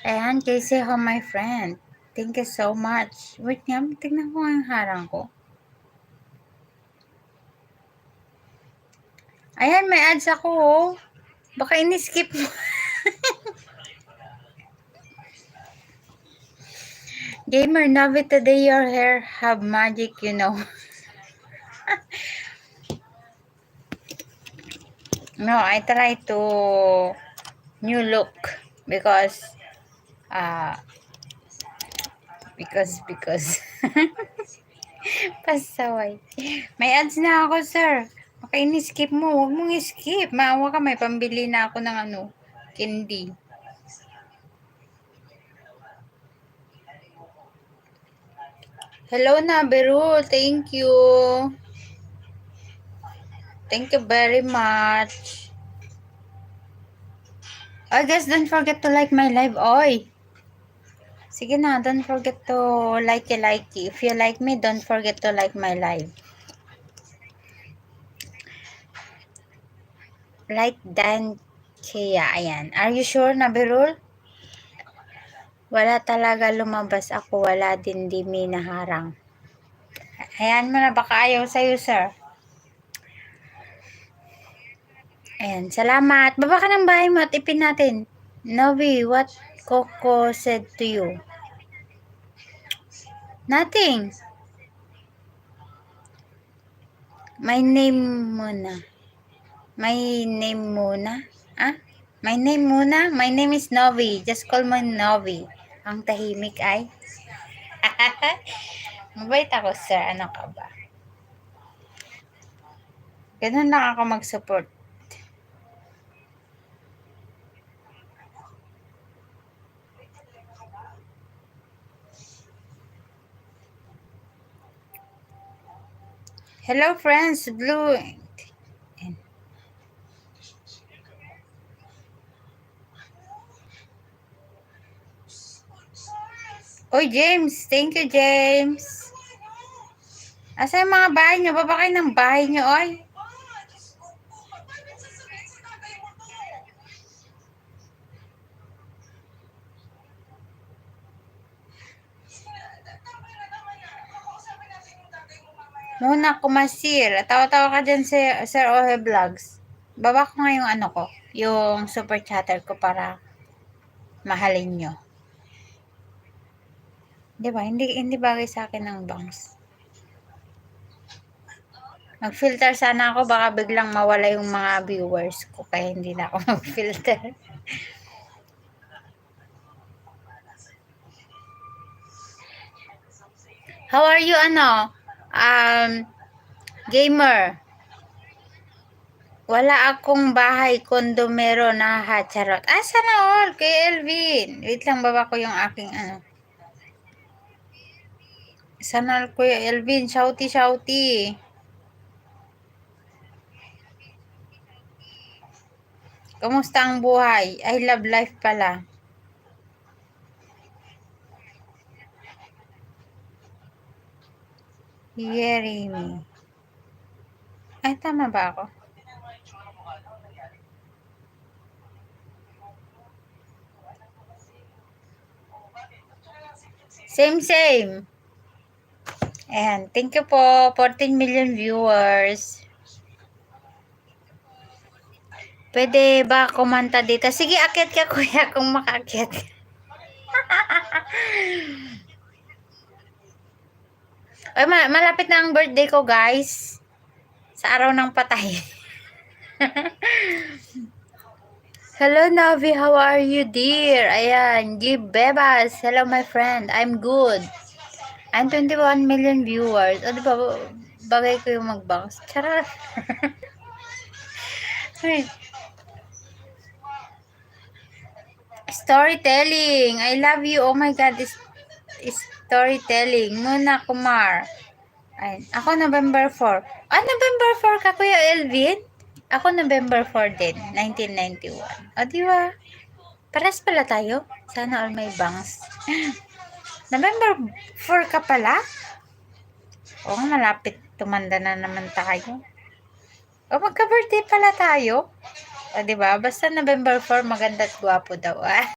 Ayan, Casey ho, my friend. Thank you so much. Wait nga, tignan ko nga yung harang ko. Ayan, may ads ako, oh. Baka in-skip mo. Gamer, Navi, today your hair have magic, you know. No, I try to new look because because pasaway. May ads na ako, sir. Baka in-skip mo. Huwag mong skip. Maawa ka, may pambili na ako ng candy. Hello na, Beru. Thank you. Thank you very much. Oh, guys, don't forget to like my live. Oy. Sige na, don't forget to like. If you like me, don't forget to like my live. Like Dan Kaya, ayan. Are you sure na, Berul? Wala talaga lumabas ako. Wala din di may naharang. Ayan mo na, baka ayaw sa'yo, sir. Ayan, salamat. Baba ka ng bahay mo at ipin natin. Novi, what Coco said to you? Nothing. My name muna. My name muna? Ah? My name muna? My name is Novi. Just call me Novi. Ang tahimik ay. Mabait ako, sir. Ano ka ba? Ganun lang ako mag-support. Hello, friends. Blue. Oy, James. Thank you, James. Asa yung mga bahay nyo? Baba kayo ng bahay nyo, oy. Muna kumasir. Tawa-tawa ka dyan, Sir Ohe Vlogs. Baba ko nga yung yung super chatter ko para mahalin nyo. Diba? Hindi bagay sa akin ng bangs. Mag-filter sana ako, baka biglang mawala yung mga viewers ko, kaya hindi na ako mag-filter. How are you, gamer? Wala akong bahay, kondo meron na charot. Sana all, kay Elvin. Wait lang, baba ko yung aking Sana all, Kuya Elvin, shouty. Kamusta ang buhay? I love life pala. Jeremy. Ay, tama ba ako? Same. Ayan, thank you po. 14 million viewers. Pwede ba kumanta dito? Sige, akyat ka, kuya, kung makaakyat ka. Ay, malapit na ang birthday ko, guys. Sa araw ng patay. Hello, Navi. How are you, dear? Ayan, give bebas. Hello, my friend. I'm good. I'm 21 million viewers. O, diba, bagay ko yung mag-bounce. Charot. Storytelling. I love you. Oh my God. Storytelling. Muna Kumar. Ay, ako November 4. November 4 ka, Kuya Elvin? Ako November 4 din. 1991. O, diba? Paras pala tayo. Sana all may bangs. November 4 ka pala? Oo, malapit. Tumanda na naman tayo. O, magka-birthday pala tayo. O, diba? Basta November 4, maganda at gwapo daw.